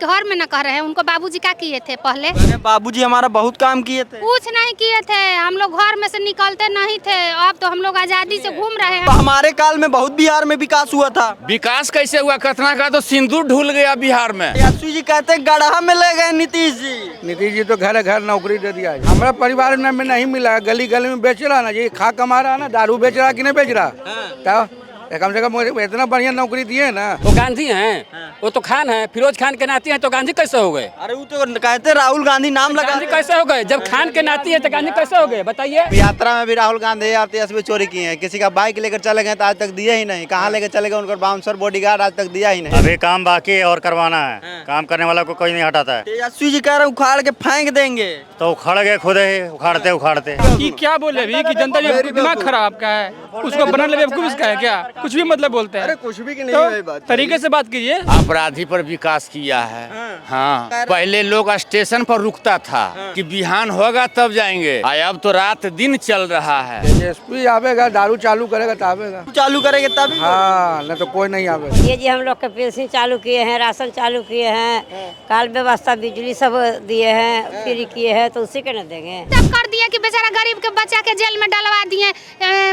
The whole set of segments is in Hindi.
घर में न कह रहे हैं, उनको बाबूजी क्या किए थे पहले? बाबूजी हमारा बहुत काम किए थे। कुछ नहीं किए थे, हम लोग घर में से निकलते नहीं थे। अब तो हम लोग आजादी से घूम रहे हैं। तो हमारे काल में बहुत बिहार में विकास हुआ था। विकास कैसे हुआ? कतना का तो सिंदूर ढुल गया बिहार में। यासू जी कहते हैं गढ़ा में ले गए नीतीश जी। नीतीश जी तो घर घर नौकरी दे दिया है। हमारा परिवार में नहीं मिला, गली गली में बेच रहा ना जी, खा कमा रहा ना, दारू बेच रहा कि नहीं बेच रहा। तो कम से कम इतना बढ़िया नौकरी दिए ना। वो गांधी हैं, वो तो खान है, फिरोज खान के नाती हैं, तो गांधी कैसे हो गए? अरे वो तो कहते राहुल गांधी नाम लगा। गांधी कैसे हो गए? जब खान के नाती है तो गांधी कैसे हो गए बताइए? यात्रा में भी राहुल गांधी और तेजस्वी चोरी किए हैं। किसी का बाइक लेकर चले गए तो आज तक दिए ही नहीं। कहाँ लेकर चले गए उनका बाउंसर बॉडीगार्ड आज तक दिया ही नहीं। अभी काम बाकी है और करवाना है। काम करने वाला को कोई नहीं हटाता है। तेजस्वी जी कह रहे हैं उखाड़ के फेंक देंगे। तो उखाड़ गए खुद ही, उखाड़ते उखाड़ते। कि क्या बोले भी कि जनता भी दिमाग खराब का है, उसको बनने बेवकूफ इसका है क्या? कुछ भी मतलब बोलते हैं। अरे कुछ भी नहीं तो है बात। तरीके से बात कीजिए। अपराधी पर विकास किया है। हाँ, पहले लोग स्टेशन पर रुकता था कि बिहान होगा तब जाएंगे। अब तो रात दिन चल रहा है। तेजस्वी आवेगा, दारू चालू करेगा तो आवेगा। चालू करेंगे तब। हाँ, नहीं तो कोई नहीं आवेगा। ये जी हम लोग के पेंशन चालू किए हैं, राशन चालू किए हैं, काल व्यवस्था बिजली सब दिए हैं, फ्री किए हैं, तो उसी के न देंगे। तब कर दिए कि बेचारा गरीब के बच्चा के जेल में डलवा दिए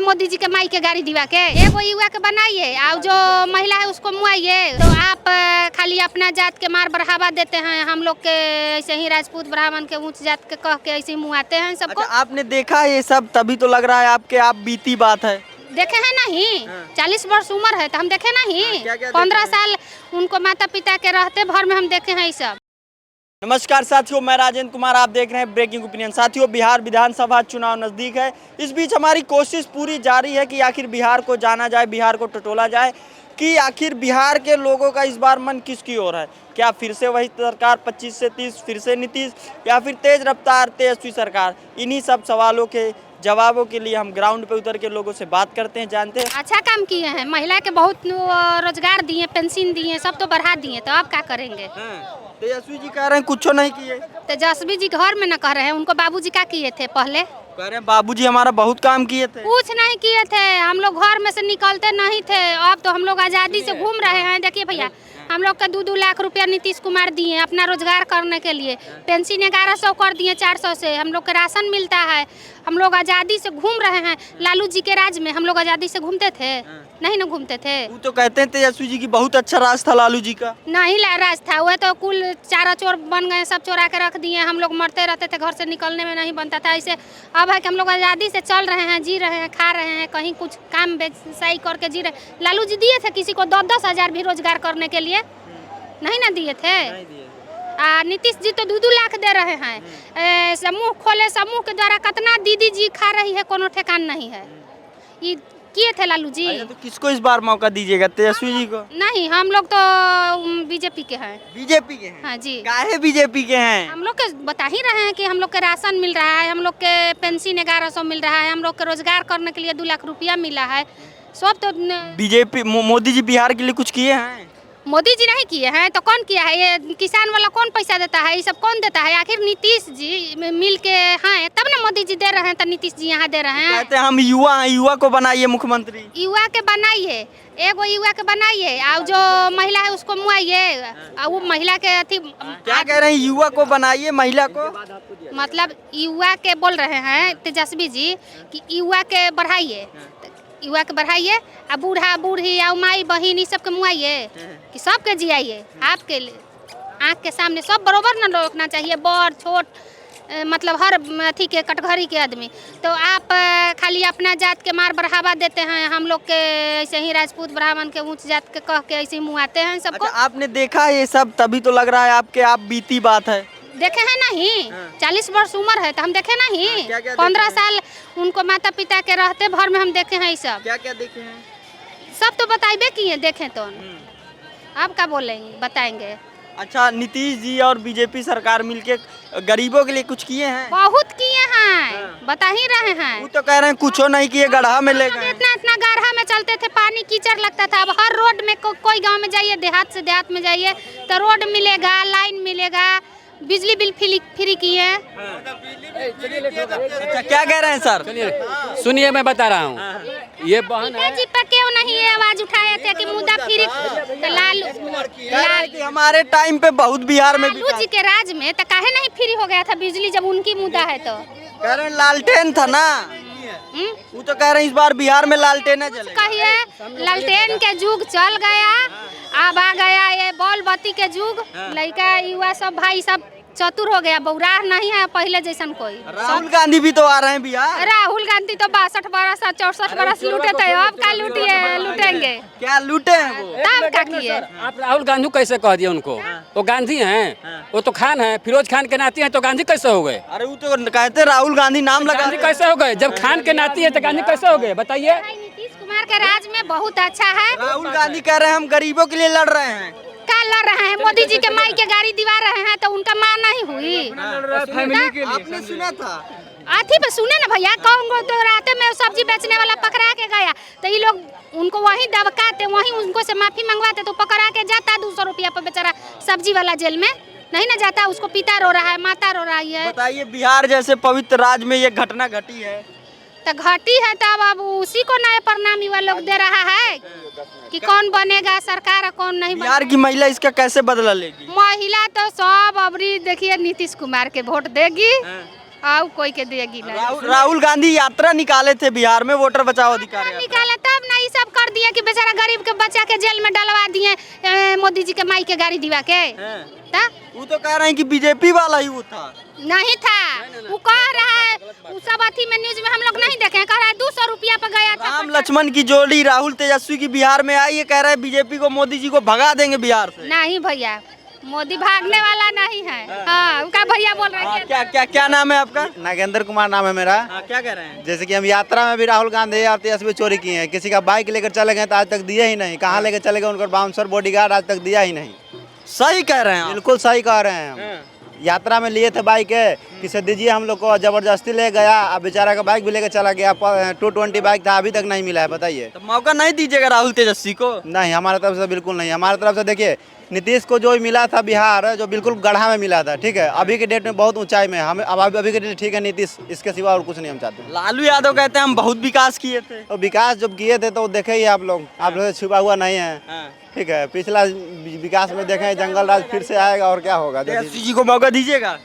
मोदी जी के माई के गाड़ी दिवा के। एगो युवा के बनाइए और जो महिला है उसको मुआइए। तो आप खाली अपना जात के मार बढ़ावा देते हैं। हम लोग के ऐसे ही राजपूत ब्राह्मण के ऊंच जात के कह के ऐसे ही मुआते हैं सबको। अच्छा, आपने देखा ये सब तभी तो लग रहा है आपके आप बीती बात है। देखे हैं नहीं? 40 वर्ष उम्र है तो हम देखे नहीं? क्या-क्या 15 साल उनको माता पिता के रहते भर में हम देखे हैं ये सब। नमस्कार साथियों, मैं राजेंद्र कुमार, आप देख रहे हैं ब्रेकिंग ओपिनियन। साथियों, बिहार विधानसभा चुनाव नज़दीक है। इस बीच हमारी कोशिश पूरी जारी है कि आखिर बिहार को जाना जाए, बिहार को टटोला जाए कि आखिर बिहार के लोगों का इस बार मन किसकी ओर है। क्या फिर से वही सरकार 25 से 30, फिर से नीतीश, या फिर तेज रफ्तार तेजस्वी सरकार? इन्हीं सब सवालों के जवाबों के लिए हम ग्राउंड पे उतर के लोगों से बात करते हैं, जानते हैं। अच्छा काम किए हैं, महिला के बहुत रोजगार दिए, पेंशन दिए, सब तो बढ़ा दिए। तो आप क्या करेंगे? तेजस्वी जी कह रहे हैं कुछ नहीं किए। तेजस्वी जी घर में न कह रहे हैं, उनको बाबूजी क्या किए थे पहले? कह रहे हैं बाबूजी हमारा बहुत काम किए थे। कुछ नहीं किए थे, हम लोग घर में से निकलते नहीं थे। अब तो हम लोग आजादी से घूम रहे हैं। देखिए भैया, हम लोग का 2-2 लाख रुपया नीतीश कुमार दिए अपना रोजगार करने के लिए। पेंशन 1100 कर दिए 400 से। हम लोग का राशन मिलता है। हम लोग आज़ादी से घूम रहे हैं। लालू जी के राज में हम लोग आज़ादी से घूमते थे? नहीं ना घूमते थे। वो तो कहते हैं तेजस्वी जी की बहुत अच्छा राज था लालू जी का। नहीं राज था, वह तो कुल चारा चोर बन गए, सब चोरा के रख दिए। हम लोग मरते रहते थे, घर से निकलने में नहीं बनता था। ऐसे अब है कि हम लोग आज़ादी से चल रहे हैं, जी रहे हैं, खा रहे हैं, कहीं कुछ काम व्यवसाय करके जी रहे। लालू जी दिए थे किसी को 10-10 हज़ार भी रोजगार करने के लिए? नहीं ना दिए थे। नीतीश जी तो 2-2 लाख दे रहे हैं। समूह खोले, समूह के द्वारा कितना दीदी जी खा रही है, कोनो ठेकान नहीं है। ये किए थे लालू जी। तो किसको इस बार मौका दीजिएगा? तेजस्वी जी को? नहीं, हम लोग तो बीजेपी के हैं। बीजेपी के हैं? हाँ जी। काहे बीजेपी के हैं? हम लोग के बता ही रहे हैं कि हम लोग के राशन मिल रहा है, हम लोग के पेंशन 1100 मिल रहा है, हम लोग के रोजगार करने के लिए 2 लाख रुपया मिला है। सब तो बीजेपी मोदी जी बिहार के लिए कुछ किए हैं? मोदी जी नहीं किए हैं तो कौन किया है? ये किसान वाला कौन पैसा देता है? ये सब कौन देता है? आखिर नीतीश जी मिल के हैं तब ना मोदी जी दे रहे हैं, तो नीतीश जी यहाँ दे रहे हैं। कहते हैं हम युवा हैं, युवा को बनाइए मुख्यमंत्री। युवा के बनाइए, एगो युवा के बनाइए और जो महिला है उसको मुआइए। और वो महिला के अथी क्या कह रहे हैं? युवा को बनाइए, महिला को मतलब युवा के बोल रहे हैं तेजस्वी जी कि युवा के बढ़ाइए, युवा के बढ़ाइए। अब बूढ़ा बूढ़ी और माई बहन ये सब के मुआइए कि सबके जियाइए। आपके आँख के सामने सब बरोबर न रखना चाहिए, बड़ छोट मतलब हर अथी के कटघरी के आदमी। तो आप खाली अपना जात के मार बढ़ावा देते हैं। हम लोग के ऐसे ही राजपूत ब्राह्मण के ऊंच जात के कह के ऐसे ही मुआते हैं सबको। अच्छा, आपने देखा ये सब तभी तो लग रहा है आपके आप बीती बात है। देखे हैं नहीं? 40 वर्ष उम्र है तो हम देखे नहीं? क्या-क्या 15 साल उनको माता पिता के रहते भर में हम देखे हैं ये सब। क्या क्या देखे हैं? सब तो बताइबे किए, देखें तो आप क्या बोलेंगे, बताएंगे। अच्छा, नीतीश जी और बीजेपी सरकार मिलके गरीबों के लिए कुछ किए हैं? बहुत किए हैं, बता ही रहे हैं। वो तो कह रहे हैं कुछ नहीं किए, गड्ढा में ले गए। इतना गड्ढा में चलते थे, पानी कीचड़ लगता था। अब हर रोड में कोई गांव में जाइए, देहात से देहात में जाइए तो रोड मिलेगा, लाइन मिलेगा, बिजली बिल फ्री किए हैं। अच्छा, क्या कह रहे हैं सर? सुनिए मैं बता रहा हूँ, ये बहन है। जी पर क्यों नहीं ये आवाज उठाए थे कि मुद्दा फ्री कि हमारे टाइम पे बहुत बिहार में लालू जी के राज में तो काहे नहीं फ्री हो गया था बिजली, जब उनकी मुद्दा है तो। कह रहे हैं लालटेन था ना, वो तो कह रहे हैं इस बार बिहार में लालटेन है चलेगा। कहिए लालटेन के युग चल गया, अब आ गया ये बॉल बत्ती के युग। लड़का युवा सब भाई सब चतुर हो गया, बौराह नहीं है पहले जैसन कोई। राहुल गांधी भी तो आ रहे हैं बिहार। राहुल गांधी तो 62 बरस 64 बरस लूटे थे, अब क्या लूटेंगे? क्या लूटे हैं वो? तब क्या किए? आप राहुल गांधी कैसे कह दिए उनको? वो गांधी हैं, वो तो खान है, फिरोज खान के नाती हैं, तो गांधी कैसे हो गए? अरे वो तो कहते हैं राहुल गांधी नाम लगा। गांधी कैसे हो गए? जब खान के नाती है तो गांधी कैसे हो गए बताइए? नीतीश कुमार के राज में बहुत अच्छा है। राहुल गांधी कह रहे हैं हम गरीबों के लिए लड़ रहे हैं। क्या लड़ रहे हैं? मोदी जी के माई के गाड़ी दिवा रहे हैं तो उनका मां नहीं हुई? आपने सुना था? आथी पे सुने ना भैया, कहूँगा तो रात में सब्जी बेचने वाला पकड़ा के गया तो ये लोग उनको वहीं दबकाते, वहीं उनको से माफी मंगवाते, तो पकड़ा के जाता 200 रुपया पर बेचारा सब्जी वाला जेल में नहीं ना जाता। उसको पिता रो रहा है, माता रो रही है। बताइए, बिहार जैसे पवित्र राज्य में ये घटना घटी है तो घटी है तब अब उसी को नए परिणाम युवा लोग दे रहा है कि कौन बनेगा सरकार और कौन नहीं बिहार की महिला इसका कैसे बदला लेगी? महिला तो सब अबरी देखिए नीतीश कुमार के वोट देगी और कोई के देगी नहीं। राहुल गांधी यात्रा निकाले थे बिहार में, वोटर बचाओ अधिकार निकाले तब ना ये सब कर दिया कि बेचारा गरीब के बच्चा के जेल में डलवा दिए मोदी जी के माई के गाड़ी दिवा के। वो तो कह रहे हैं कि बीजेपी वाला ही वो था। नहीं था, वो कह रहा है, वो सब अथी में न्यूज में हम लोग नहीं देखे, कह रहा है 200 रुपया पर गया था। राम लक्ष्मण की जोड़ी राहुल तेजस्वी की बिहार में आई है, कह रहे हैं बीजेपी को मोदी जी को भगा देंगे बिहार से। नहीं भैया, मोदी भागने वाला नहीं है। हाँ, उनका भैया बोल रहे हैं। क्या क्या क्या नाम है आपका? नागेंद्र कुमार नाम है मेरा। क्या कह रहे हैं? जैसे कि हम यात्रा में भी राहुल गांधी और तेजस्वी चोरी किए हैं, किसी का बाइक लेकर चले गए तो आज तक दिए ही नहीं। कहाँ लेकर चले गए उनका बाउंसर बॉडीगार्ड आज तक दिया ही नहीं। सही कह रहे हैं, बिल्कुल सही कह रहे हैं हम। यात्रा में लिए थे बाइक है, किसे दीजिए, हम लोग को जबरदस्ती ले गया। अब बेचारा का बाइक भी लेकर चला गया, 220 बाइक था, अभी तक नहीं मिला है। बताइए, तो मौका नहीं दीजिएगा राहुल तेजस्वी को? नहीं, हमारे तरफ से बिल्कुल नहीं। हमारे तरफ से देखिए, नीतीश को जो मिला था बिहार, जो बिल्कुल गढ़ा में मिला था, ठीक है, अभी के डेट में बहुत ऊंचाई में हमें। अब अभी के डेट ठीक है नीतीश, इसके सिवा और कुछ नहीं हम चाहते। लालू यादव कहते हैं हम बहुत विकास किए थे। तो विकास जब किए थे तो देखे ही आप लोग छुपा हुआ नहीं है, ठीक है। पिछला विकास में देखें, जंगल राज फिर से आएगा और क्या होगा। तेजस्वी जी को मौका दीजिएगा?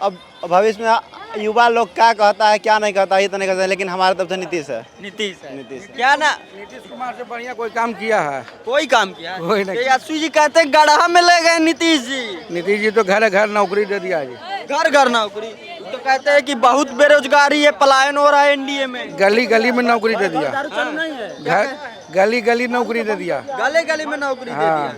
अब भविष्य में युवा लोग क्या कहता है क्या नहीं कहता, ये तो नहीं कहता, लेकिन हमारे तरफ से नीतीश है। नीतीश है। नीतीश क्या ना? नीतीश कुमार से बढ़िया कोई काम किया है? कोई काम किया? कोई नहीं। तेजस्वी जी कहते हैं गढ़ा में ले गए नीतीश जी। नीतीश जी तो घर घर नौकरी दे दिया जी, घर घर नौकरी। तो कहते हैं कि बहुत बेरोजगारी है, पलायन हो रहा है एनडीए में। गली गली में नौकरी दे दिया, घर गली गली नौकरी दे दिया, गली गली में नौकरी दे दिया।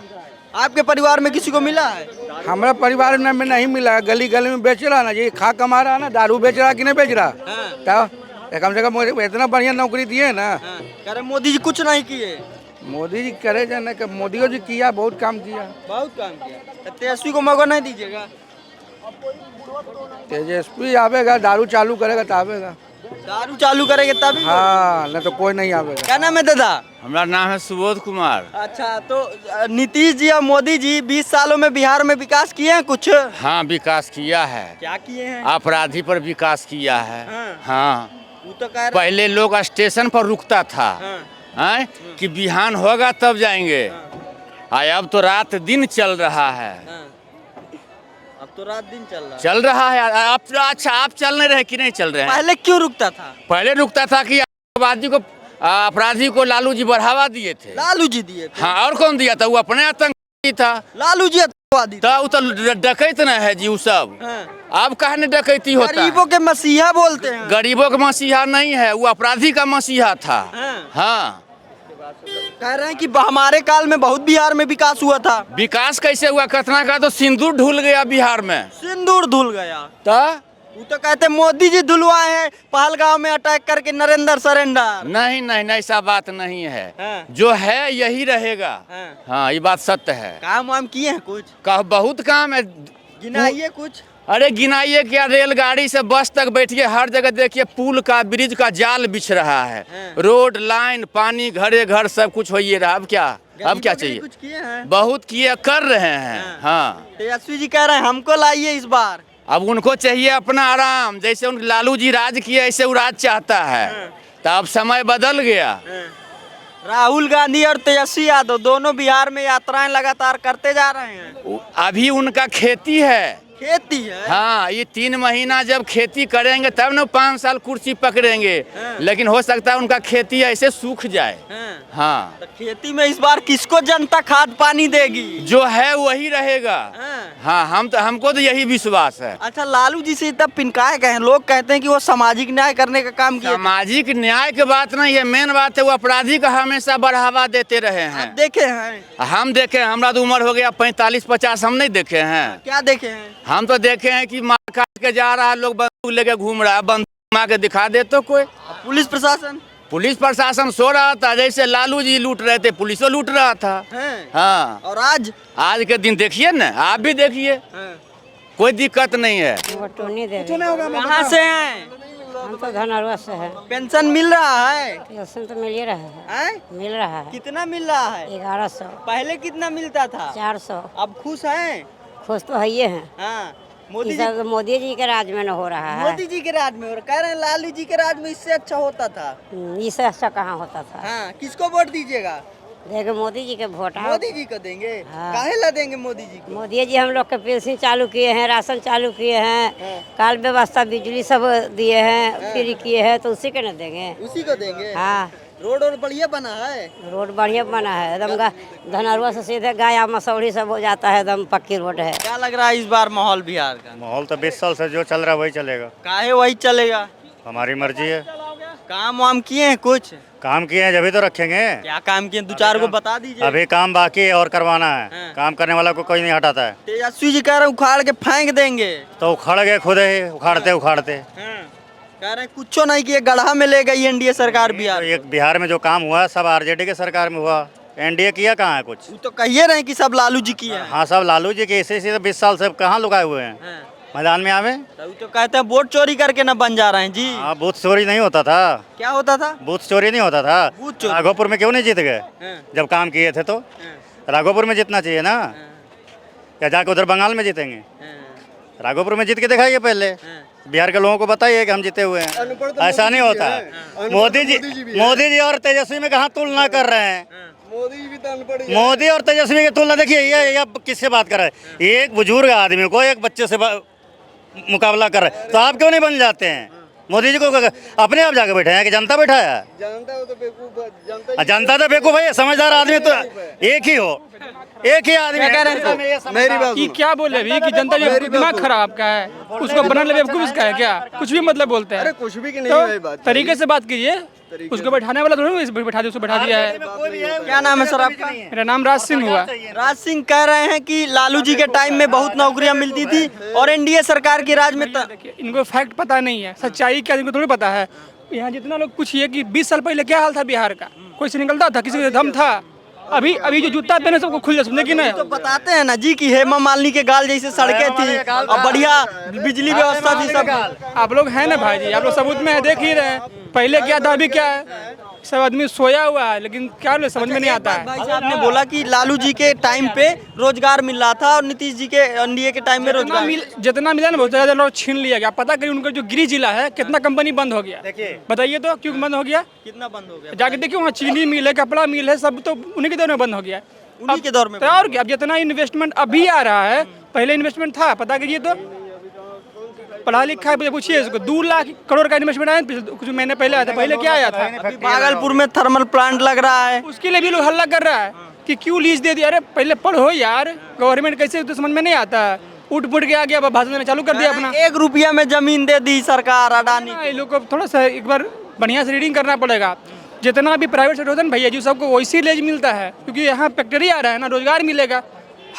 आपके परिवार में किसी को मिला है? हमारा परिवार में नहीं मिला। गली गली में बेच रहा ना जी, खा कमा रहा ना, दारू बेच रहा कि नहीं बेच रहा? तो कम से कम इतना बढ़िया नौकरी दिए ना। कह रहे मोदी जी कुछ नहीं किए। मोदी जी करे जाने का, मोदी जी किया, बहुत काम किया, बहुत काम किया। तेजस्वी को मौका नहीं दीजिएगा? तेजस्वी आवेगा, दारू चालू करेगा तो आवेगा। दारू चालू करेंगे तभी? हाँ, नहीं तो कोई नहीं आवेगा। क्या नाम है दादा? हमारा नाम है सुबोध कुमार। अच्छा, तो नीतीश जी और मोदी जी 20 सालों में बिहार में विकास किए हैं कुछ? हाँ, विकास किया है। क्या किए हैं? अपराधी पर विकास किया है। हाँ, वो तो कह रहे पहले लोग स्टेशन पर रुकता था कि बिहान होगा तब जाएंगे, अब तो रात दिन चल रहा है। अब तो रात दिन चल रहा है। अच्छा, आप चल नहीं रहे कि नहीं चल रहे हैं? पहले क्यों रुकता था? पहले रुकता था कि अपराधी को लालू जी बढ़ावा दिए थे। लालू जी दिए थे? हाँ, और कौन दिया था? वो अपने आतंकी था। लालू जी आतंकवादी था। वो तो डकैत न है जी, वो सब। अब कहा न डकैती होता है? गरीबों के मसीहा बोलते हैं। गरीबों का मसीहा नहीं है, वो अपराधी का मसीहा था। हाँ, कह रहे हैं कि हमारे काल में बहुत बिहार में विकास हुआ था। विकास कैसे हुआ? कतना का तो सिंदूर ढुल गया बिहार में। सिंदूर धुल गया? तो वो तो कहते मोदी जी धुलवाए हैं पहलगांव में अटैक करके, नरेंद्र सरेंडर। नहीं नहीं, ऐसा बात नहीं है। जो है यही रहेगा। हाँ, ये बात सत्य है। काम वाम किए हैं कुछ? बहुत काम है। गिनाइए कुछ। अरे गिनाइए क्या, रेलगाड़ी से बस तक बैठिए, हर जगह देखिए पुल का ब्रिज का जाल बिछ रहा है। रोड लाइन पानी घरे घर सब कुछ हो ही रहा। अब क्या चाहिए? कुछ किए हैं, बहुत किए, कर रहे हैं। हाँ, तेजस्वी जी कह रहे हैं हमको लाइए इस बार। अब उनको चाहिए अपना आराम, जैसे उन लालू जी राज किए ऐसे वो राज चाहता है। तो अब समय बदल गया। राहुल गांधी और तेजस्वी यादव दोनों बिहार में यात्राएं लगातार करते जा रहे हैं। अभी उनका खेती है, खेती है। हाँ, ये 3 महीना जब खेती करेंगे तब न 5 साल कुर्सी पकड़ेंगे। लेकिन हो सकता है उनका खेती ऐसे सूख जाए। हाँ, तो खेती में इस बार किसको जनता खाद पानी देगी? जो है वही रहेगा। हाँ, हमको तो यही विश्वास है। अच्छा, लालू जी से इतना पिनकाए गए हैं, लोग कहते हैं कि वो सामाजिक न्याय करने का काम किया। सामाजिक न्याय की बात नहीं है, मेन बात है वो अपराधी का हमेशा बढ़ावा देते रहे हैं। देखे हैं, हम देखे, हमारा तो उम्र हो गया 45-50, हम नहीं देखे हैं। क्या देखे हैं? हम तो देखे हैं कि मार काट के जा रहा है, लोग बंदूक लेके घूम रहा है, बंदूक मार के दिखा दे तो कोई। पुलिस प्रशासन सो रहा था, जैसे लालू जी लूट रहे थे पुलिसो लूट रहा था। हाँ, और आज के दिन देखिए ना, आप भी देखिए, कोई दिक्कत नहीं है। कहाँ से हैं? हम तो धनरवा से है। पेंशन मिल रहा है? पेंशन तो मिल ही रहा है। मिल रहा है। कितना मिल रहा है? 1100। पहले कितना मिलता था? 400। अब खुश हैं? खुश तो है ये हैं। हाँ, मोदी जी के राज में न हो रहा है। मोदी जी के राज में हो रहा, कह रहे हैं लालू जी के राज में इससे अच्छा होता था। इससे अच्छा कहाँ होता था? हाँ, किसको वोट दीजिएगा? देंगे मोदी जी के वोट। मोदी जी को देंगे। हाँ। काहे ला देंगे मोदी जी को? मोदी जी हम लोग के पेंशन चालू किए हैं, राशन चालू किए हैं, काल व्यवस्था बिजली सब दिए हैं, फ्री किए हैं, तो उसी के न देंगे? उसी को देंगे। हाँ, रोड और बढ़िया बना है। रोड बढ़िया बना है एकदम। धनरवा से सीधे गया मसौड़ी सब हो जाता है, एकदम पक्की रोड है। क्या लग रहा है इस बार माहौल बिहार का? माहौल तो 20 साल से जो चल रहा है वही चलेगा। काहे वही चलेगा? हमारी मर्जी है। काम वाम किए हैं कुछ? काम किए हैं जब तो रखेंगे। क्या काम किए? 2-4 को बता दीजिए। अभी काम बाकी है और करवाना है। काम करने वाला को कोई नहीं हटाता है। तेजस्वी जी कह रहे उखाड़ के फेंक देंगे। तो उखाड़ गए खुद ही, उखाड़ते कह रहे कुछ नहीं किए, गड्ढा में ले गई एनडीए सरकार बिहार। तो बिहार में जो काम हुआ सब आरजेडी के सरकार में हुआ, एनडीए किया कहाँ है कुछ? तो कहिए रहे कि सब लालू जी किए हैं। हाँ, सब लालू जी के इसी 20 साल से कहाँ लुकाए हुए हैं मैदान में आवे। तो कहते हैं वोट चोरी करके न बन जा रहे हैं जी। हाँ, बूथ चोरी नहीं होता था। क्या होता था? बूथ चोरी नहीं होता था। बूथ चोरी। राघोपुर में क्यों नहीं जीत गए जब काम किए थे? तो राघोपुर में जीतना चाहिए ना, या जाके उधर बंगाल में जीतेंगे? राघोपुर में जीत के दिखाइए पहले, बिहार के लोगों को बताइए कि हम जीते हुए हैं। ऐसा नहीं होता। मोदी जी और तेजस्वी में कहाँ तुलना कर रहे हैं? मोदी और तेजस्वी की तुलना देखिए, ये अब किससे बात कर रहे हैं? एक बुजुर्ग आदमी को एक बच्चे से मुकाबला कर रहे हैं, तो आप क्यों नहीं बन जाते हैं? मोदी जी को अपने आप जाके बैठे हैं कि जनता बैठाया? जनता तो बेवकूफ है, समझदार आदमी तो एक ही हो, एक ही आदमी। मेरी बात कि क्या बोले अभी कि जनता जी दिमाग खराब का है, उसको बनाने बेवकूफ इसका है क्या? कुछ भी मतलब बोलते हैं। अरे कुछ भी नहीं तो है बात। तरीके से बात कीजिए, उसको बैठाने वाला थोड़ी बैठा दिया, उसको बैठा दिया है। क्या नाम है सर आपका? मेरा नाम राज सिंह हुआ। राज सिंह कह रहे हैं कि लालू जी के टाइम में बहुत नौकरियां मिलती थी और एनडीए सरकार के राज में इनको फैक्ट पता नहीं है, सच्चाई क्या इनको थोड़ी पता है। यहाँ जितना लोग पूछिए कि 20 साल पहले क्या हाल था बिहार का, कोई से निकलता था? किसी का दम था? अभी जो जूता पहने सबको खुल जाए, कि नहीं? तो बताते हैं ना जी कि हेमा मालिनी के गाल जैसे सड़कें थी और बढ़िया बिजली व्यवस्था थी सब। आप लोग हैं ना भाई जी, आप लोग सबूत में है, देख ही रहे हैं पहले क्या था अभी क्या है। सब आदमी सोया हुआ है, लेकिन क्या समझ में नहीं आता है। भाई साहब ने बोला कि लालू जी के टाइम पे रोजगार मिल रहा था और नीतीश जी के एनडीए के टाइम में रोजगार जितना मिला ना बहुत ज्यादा लोग छीन लिया गया। पता करिए उनका जो गृह जिला है कितना कंपनी बंद हो गया, बताइए तो क्यों बंद हो गया? कितना बंद हो गया? जाके देखिए वहाँ चीनी मिल है, कपड़ा मिल है, सब तो उन्हीं के दौर में बंद हो गया। उन्हीं के दौर में तो और क्या, अब जितना इन्वेस्टमेंट अभी आ रहा है, पहले इन्वेस्टमेंट था पता करिए तो। पढ़ा लिखा है पूछिए इसको, 2 लाख करोड़ का इन्वेस्टमेंट आया कुछ महीने पहले आया था। पहले क्या आया था? भागलपुर में थर्मल प्लांट लग रहा है, उसके लिए भी लोग हल्ला कर रहा है कि क्यों लीज दे दिया। अरे पहले पढ़ो यार, गवर्नमेंट कैसे तो समझ में नहीं आता। उठ पुट के आ गया, भाषण देना चालू कर दिया अपना। 1 रुपया में जमीन दे दी सरकार अडानी। ये लोग को थोड़ा सा एक बार बढ़िया से रीडिंग करना पड़ेगा। जितना भी प्राइवेट सेक्टर होता है ना भैया जी, सबको वैसी लीज मिलता है, क्योंकि यहाँ फैक्ट्री आ रहा है ना, रोजगार मिलेगा।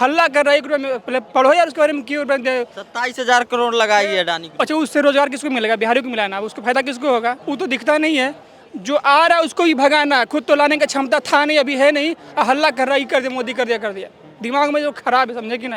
हल्ला कर रहा है 1 रुपये में, पहले पढ़ो यार उसके बारे में क्यों। 27,000 करोड़ लगाई है अडानी को। अच्छा, उससे रोजगार किसको मिलेगा? बिहारी को मिला ना, उसको फायदा किसको होगा? वो तो दिखता नहीं है। जो आ रहा है उसको ही भगाना, खुद तो लाने का क्षमता था नहीं, अभी है नहीं, हल्ला कर रहा है, कर दिया मोदी, कर दिया। दिमाग में जो खराब है, समझे कि नहीं?